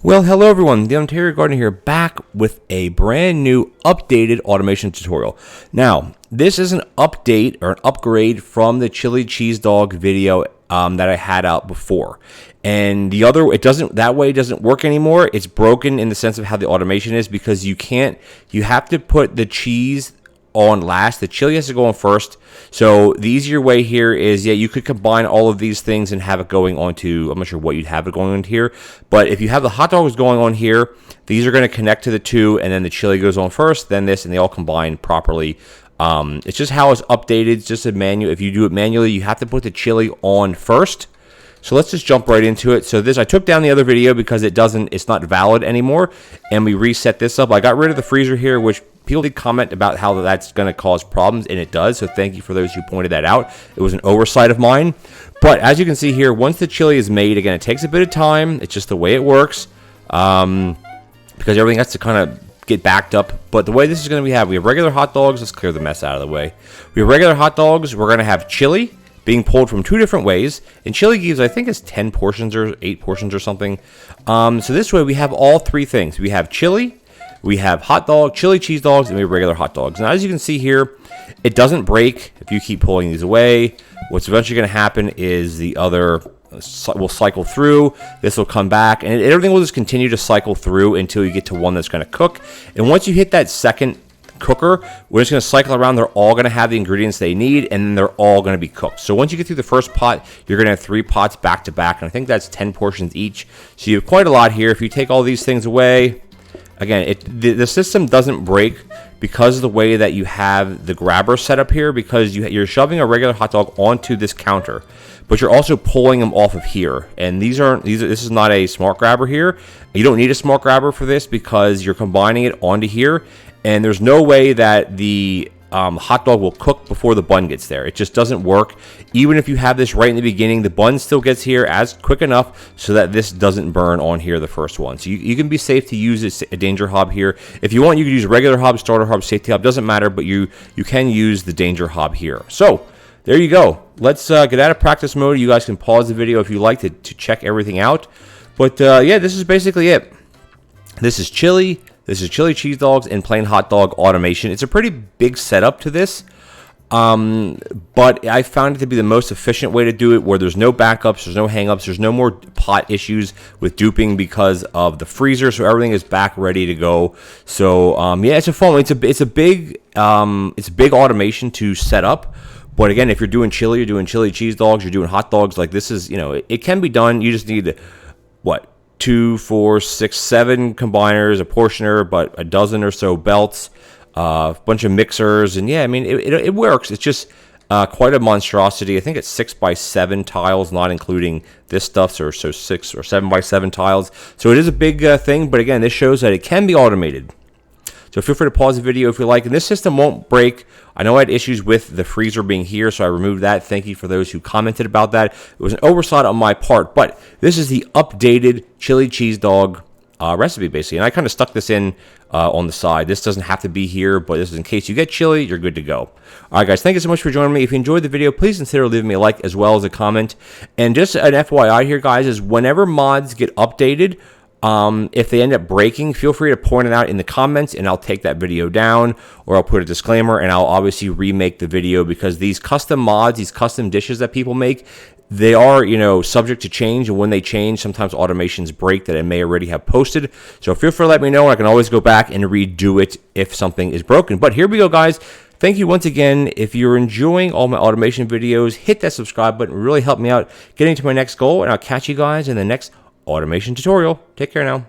Well, hello everyone, TheOntarioGardener here, back with a brand new updated automation tutorial. Now, this is an update or an upgrade from the chili cheese dog video that I had out before. And the other, it doesn't work anymore. It's broken in the sense of how the automation is, because you have to put the cheese on last. The chili has to go on first. So the easier way here is, you could combine all of these things and have it going onto, I'm not sure what you'd have it going on here, but if you have the hot dogs going on here, these are going to connect to the two, and then the chili goes on first, then this, and they all combine properly. It's just how it's updated. It's just a manual. If you do it manually, you have to put the chili on first. So let's just jump right into it. So I took down the other video because it's not valid anymore, and we reset this up. I got rid of the freezer here, which people did comment about how that's going to cause problems, and it does. So thank you for those who pointed that out. It was an oversight of mine. But as you can see here, once the chili is made, again, it takes a bit of time. It's just the way it works, because everything has to kind of get backed up. But the way this is going to be, we have regular hot dogs. Let's clear the mess out of the way. We have regular hot dogs. We're going to have chili being pulled from two different ways, and chili gives, I think it's 10 portions or 8 portions or something. So this way we have all three things. We have chili, we have hot dog, chili cheese dogs, and we have regular hot dogs. Now, as you can see here, it doesn't break if you keep pulling these away. What's eventually going to happen is the other will cycle through. This will come back, and everything will just continue to cycle through until you get to one that's going to cook. And once you hit that second cooker, we're just going to cycle around. They're all going to have the ingredients they need, and then they're all going to be cooked. So once you get through the first pot, you're going to have 3 pots back to back, and I think that's 10 portions each. So you have quite a lot here. If you take all these things away, again, the system doesn't break because of the way that you have the grabber set up here, because you're shoving a regular hot dog onto this counter, but you're also pulling them off of here. And this is not a smart grabber here. You don't need a smart grabber for this because you're combining it onto here, and there's no way that the hot dog will cook before the bun gets there. It just doesn't work. Even if you have this right in the beginning, the bun still gets here as quick enough so that this doesn't burn on here, the first one. So you can be safe to use a danger hob here. If you want, you can use regular hob, starter hob, safety hob, doesn't matter, but you can use the danger hob here. So there you go. Let's get out of practice mode. You guys can pause the video if you like to check everything out. But yeah, this is basically it. This is chili. This is chili cheese dogs and plain hot dog automation. It's a pretty big setup to this, but I found it to be the most efficient way to do it, where there's no backups, there's no hangups, there's no more pot issues with duping because of the freezer, so everything is back ready to go. So yeah, it's a fun one. It's a big automation to set up. But again, if you're doing chili, you're doing chili cheese dogs, you're doing hot dogs, like this is, it can be done. You just need, what, 2, 4, 6, 7 combiners, a portioner, but a dozen or so belts, a bunch of mixers, and yeah, I mean, it works. It's just quite a monstrosity. I think it's 6 by 7 tiles, not including this stuff, so 6 or 7 by 7 tiles. So it is a big thing, but again, this shows that it can be automated. So feel free to pause the video if you like. And this system won't break. I know I had issues with the freezer being here, so I removed that. Thank you for those who commented about that. It was an oversight on my part, but this is the updated chili cheese dog recipe, basically. And I kind of stuck this in on the side. This doesn't have to be here, but this is in case you get chili, you're good to go. All right, guys, thank you so much for joining me. If you enjoyed the video, please consider leaving me a like as well as a comment. And just an FYI here, guys, is whenever mods get updated, if they end up breaking, feel free to point it out in the comments, and I'll take that video down, or I'll put a disclaimer, and I'll obviously remake the video, because these custom mods, these custom dishes that people make, they are, subject to change, and when they change, sometimes automations break that I may already have posted. So feel free to let me know. I can always go back and redo it if something is broken. But here we go, guys. Thank you once again. If you're enjoying all my automation videos, hit that subscribe button. It really helped me out getting to my next goal, and I'll catch you guys in the next automation tutorial. Take care now.